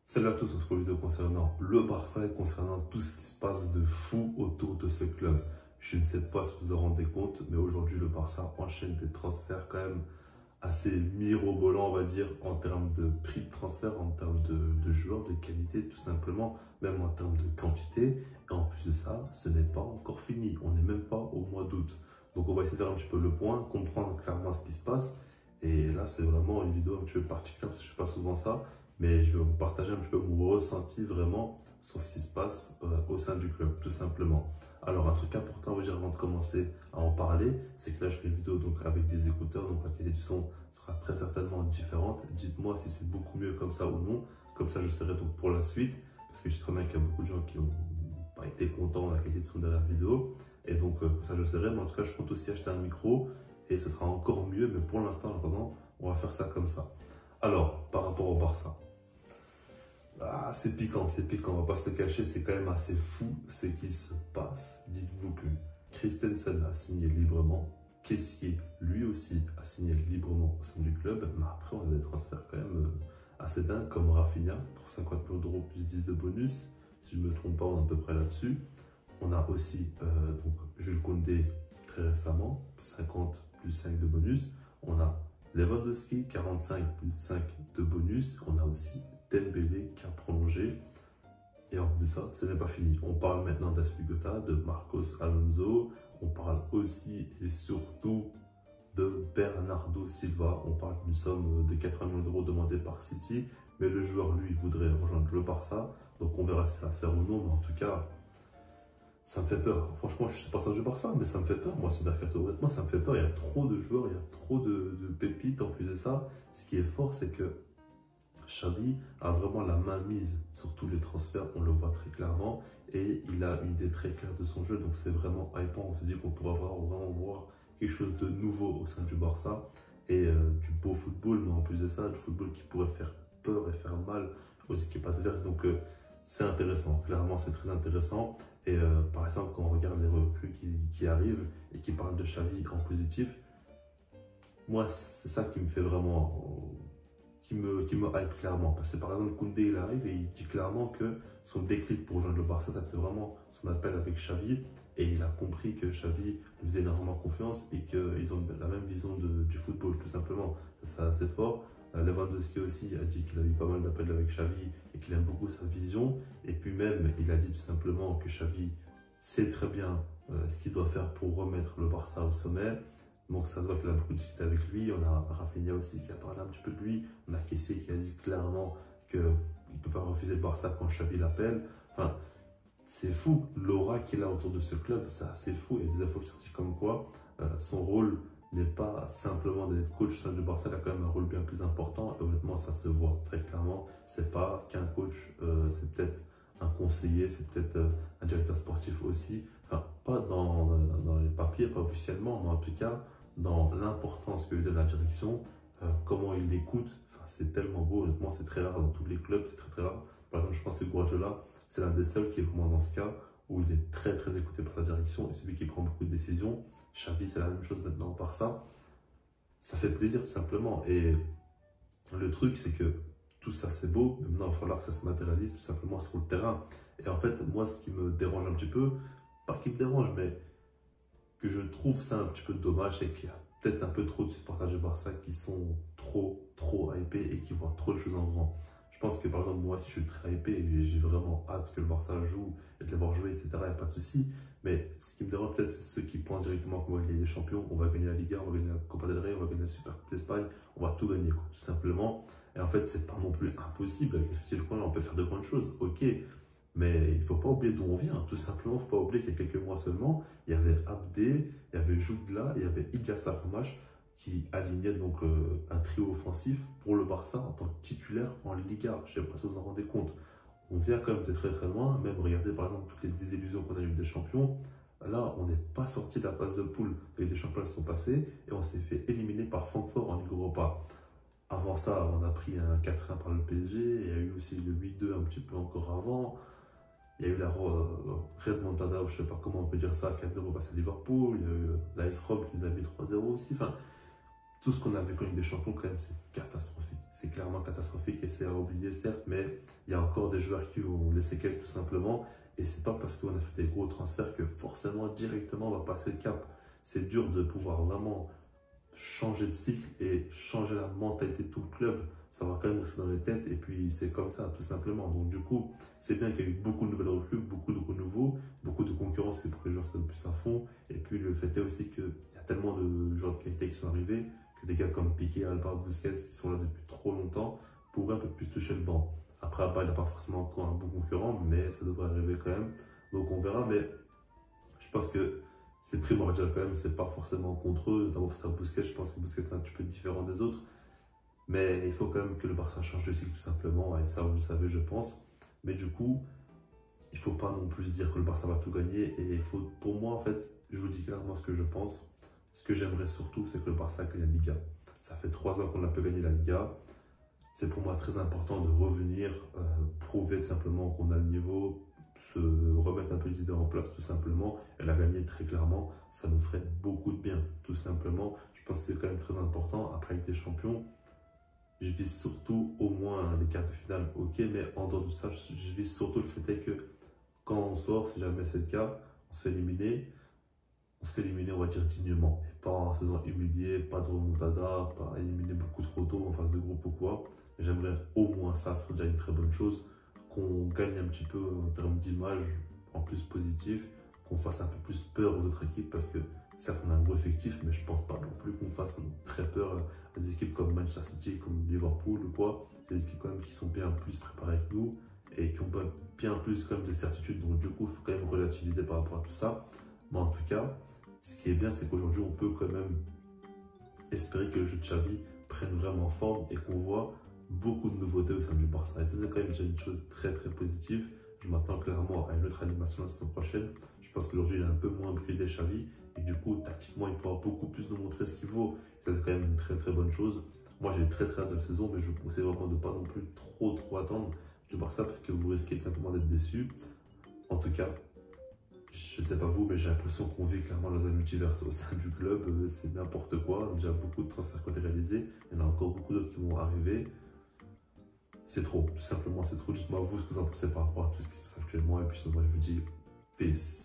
Salut à tous, on se retrouve vidéo concernant le Barça et concernant tout ce qui se passe de fou autour de ce club. Je ne sais pas si vous vous en rendez compte, mais aujourd'hui le Barça enchaîne des transferts quand même assez mirobolants, on va dire, en termes de prix de transfert, en termes de joueurs, de qualité tout simplement, même en termes de quantité. Et en plus de ça, ce n'est pas encore fini, on n'est même pas au mois d'août. Donc on va essayer de faire un petit peu le point, comprendre clairement ce qui se passe. Et là, c'est vraiment une vidéo un petit peu particulière parce que je ne fais pas souvent ça. Mais je vais vous partager un petit peu mon ressenti vraiment sur ce qui se passe au sein du club, tout simplement. Alors, un truc important à vous dire avant de commencer à en parler, c'est que là, je fais une vidéo donc, avec des écouteurs, donc la qualité du son sera très certainement différente. Dites-moi si c'est beaucoup mieux comme ça ou non. Comme ça, je saurai donc pour la suite, parce que je sais très bien qu'il y a beaucoup de gens qui n'ont pas été contents de la qualité de son de la vidéo. Et donc, comme ça, je saurai. Mais en tout cas, je compte aussi acheter un micro et ce sera encore mieux. Mais pour l'instant, en attendant, on va faire ça comme ça. Alors, par rapport au Barça. Ah, c'est piquant, on va pas se le cacher, c'est quand même assez fou ce qui se passe. Dites-vous que Christensen a signé librement, Kessié lui aussi a signé librement au sein du club, mais après on a des transferts quand même assez dingues comme Rafinha pour 50 millions d'euros plus 10 de bonus, si je ne me trompe pas on est à peu près là-dessus. On a aussi donc Jules Koundé très récemment, 50 plus 5 de bonus. On a Lewandowski, 45 plus 5 de bonus. On a aussi Dembélé qui a prolongé. Et en plus de ça, ce n'est pas fini. On parle maintenant d'Aspilicueta, de Marcos Alonso. On parle aussi et surtout de Bernardo Silva. On parle d'une somme de 80 millions d'euros demandée par City. Mais le joueur, lui, voudrait rejoindre le Barça. Donc on verra si ça va se faire ou non. Mais en tout cas, ça me fait peur. Franchement, je suis supporter du Barça, mais ça me fait peur. Moi, ce mercato, honnêtement, ça me fait peur. Il y a trop de joueurs, il y a trop de pépites. En plus de ça, ce qui est fort, c'est que Xavi a vraiment la main mise sur tous les transferts, on le voit très clairement. Et il a une idée très claire de son jeu, donc c'est vraiment hypant. On se dit qu'on pourra vraiment voir quelque chose de nouveau au sein du Barça. Et du beau football, mais en plus de ça, du football qui pourrait faire peur et faire mal aux équipes adverses. Donc c'est intéressant, clairement c'est très intéressant. Et par exemple, quand on regarde les recrues qui arrivent et qui parlent de Xavi en positif, moi c'est ça qui me fait vraiment, qui me hype clairement. Parce que par exemple, Koundé il arrive et il dit clairement que son déclic pour rejoindre le Barça, c'était vraiment son appel avec Xavi. Et il a compris que Xavi lui faisait énormément confiance et qu'ils ont la même vision du football, tout simplement. C'est assez fort. Lewandowski aussi a dit qu'il a eu pas mal d'appels avec Xavi et qu'il aime beaucoup sa vision. Et puis même, il a dit tout simplement que Xavi sait très bien ce qu'il doit faire pour remettre le Barça au sommet. Donc ça se voit qu'il a beaucoup discuté avec lui. On a Rafinha aussi qui a parlé un petit peu de lui. On a Kessié qui a dit clairement qu'il ne peut pas refuser le Barça quand Xavi l'appelle. Enfin, c'est fou, l'aura qu'il a autour de ce club, c'est assez fou. Il y a des infos qui sont sorties comme quoi son rôle n'est pas simplement d'être coach au sein du Barça, il a quand même un rôle bien plus important. Et honnêtement, ça se voit très clairement. C'est pas qu'un coach, c'est peut-être un conseiller, c'est peut-être un directeur sportif aussi. Enfin, pas dans les papiers, pas officiellement, mais en tout cas, dans l'importance que lui donne la direction, comment il l'écoute. Enfin, c'est tellement beau, honnêtement, c'est très rare dans tous les clubs, c'est très très rare. Par exemple, je pense que Guardiola, c'est l'un des seuls qui est vraiment dans ce cas où il est très très écouté par sa direction et celui qui prend beaucoup de décisions. Xavi, c'est la même chose maintenant par ça. Ça fait plaisir tout simplement. Et le truc, c'est que tout ça c'est beau, mais maintenant il va falloir que ça se matérialise tout simplement sur le terrain. Et en fait, moi, ce qui me dérange un petit peu, pas qui me dérange, mais que je trouve ça un petit peu dommage, c'est qu'il y a peut-être un peu trop de supporters du Barça qui sont trop hypés et qui voient trop de choses en grand. Je pense que par exemple, moi, si je suis très hypé et j'ai vraiment hâte que le Barça joue et de les voir jouer, etc., il n'y a pas de souci. Mais ce qui me dérange peut-être, c'est ceux qui pensent directement qu'on va gagner les champions, on va gagner la Liga, on va gagner la Copa del Rey, on va gagner la Super Coupe d'Espagne, on va tout gagner, quoi, tout simplement. Et en fait, c'est pas non plus impossible. Avec l'effectif qu'on a, on peut faire de grandes choses, ok. Mais il ne faut pas oublier d'où on vient, tout simplement. Il ne faut pas oublier qu'il y a quelques mois seulement, il y avait Abdé, il y avait Jougla, il y avait Iga Sarmash qui alignait donc un trio offensif pour le Barça en tant que titulaire en Liga. Je ne sais pas si vous en rendez compte. On vient quand même de très très loin. Même regardez par exemple toutes les désillusions qu'on a eues des champions. Là, on n'est pas sorti de la phase de poule. Les champions sont passés et on s'est fait éliminer par Francfort en Ligue Europa. Avant ça, on a pris un 4-1 par le PSG. Il y a eu aussi le 8-2 un petit peu encore avant. Il y a eu la Red Montada, je ne sais pas comment on peut dire ça, 4-0 face à Liverpool. Il y a eu l'Ice Rob qui nous a mis 3-0 aussi. Enfin, tout ce qu'on a vu quand Ligue des Champions, quand même, c'est catastrophique. c'est clairement catastrophique et c'est à oublier, certes, mais il y a encore des joueurs qui ont les séquelles tout simplement. Et c'est pas parce qu'on a fait des gros transferts que forcément directement on va passer le cap. C'est dur de pouvoir vraiment changer de cycle et changer la mentalité de tout le club. Ça va quand même rester dans les têtes et puis c'est comme ça, tout simplement. Donc du coup, c'est bien qu'il y a eu beaucoup de nouvelles recrues, beaucoup de renouveaux, beaucoup de concurrence, c'est pour que les joueurs se donnent plus à fond. Et puis le fait est aussi qu'il y a tellement de joueurs de qualité qui sont arrivés que des gars comme Piqué, Alba, Busquets, qui sont là depuis trop longtemps, pourraient un peu plus toucher le banc. Après, Alba, il n'a pas forcément encore un bon concurrent, mais ça devrait arriver quand même. Donc on verra, mais je pense que c'est primordial quand même, c'est pas forcément contre eux, notamment face à Busquets. Je pense que Busquets est un petit peu différent des autres. Mais il faut quand même que le Barça change de cycle tout simplement, et ça vous le savez je pense. Mais du coup, il ne faut pas non plus dire que le Barça va tout gagner. Et il faut, pour moi en fait, je vous dis clairement ce que je pense. Ce que j'aimerais surtout, c'est que le Barça gagne la Liga. Ça fait 3 ans qu'on n'a pas gagné la Liga. C'est pour moi très important de revenir, prouver tout simplement qu'on a le niveau, se remettre un peu les idées en place tout simplement. Et la gagner très clairement, ça nous ferait beaucoup de bien tout simplement. Je pense que c'est quand même très important après être champion. Je vise surtout au moins les quarts de finale, ok, mais en dehors de ça, je vise surtout le fait est que quand on sort, si jamais c'est le cas, on se fait éliminer, on va dire dignement, et pas en se faisant humilier, pas de remontada, pas éliminer beaucoup trop tôt en phase de groupe ou quoi. J'aimerais au moins ça, ce serait déjà une très bonne chose, qu'on gagne un petit peu en termes d'image, en plus positif, qu'on fasse un peu plus peur aux autres équipes, parce que certes on a un gros effectif, mais je pense pas non plus qu'on fasse très peur à des équipes comme Manchester City, comme Liverpool ou quoi. C'est des équipes quand même qui sont bien plus préparées que nous et qui ont bien plus quand même de certitude. Donc du coup, il faut quand même relativiser par rapport à tout ça. Mais en tout cas, ce qui est bien, c'est qu'aujourd'hui, on peut quand même espérer que le jeu de Xavi prenne vraiment forme et qu'on voit beaucoup de nouveautés au sein du Barça. Et ça, c'est quand même déjà une chose très très positive. Je m'attends clairement à une autre animation la semaine prochaine. Je pense qu'aujourd'hui, il est un peu moins bridé Xavi. Et du coup, tactiquement, il pourra beaucoup plus nous montrer ce qu'il vaut. Ça, c'est quand même une très très bonne chose. Moi, j'ai très très hâte de la saison, mais je vous conseille vraiment de ne pas non plus trop attendre du Barça parce que vous risquez tout simplement d'être déçus. En tout cas, je sais pas vous, mais j'ai l'impression qu'on vit clairement dans un multiverse au sein du club. C'est n'importe quoi. Déjà beaucoup de transferts qui ont été réalisés. Il y en a encore beaucoup d'autres qui vont arriver. C'est trop, tout simplement, c'est trop. Dites-moi vous ce que vous en pensez par rapport à tout ce qui se passe actuellement. Et puis, moi, je vous dis peace.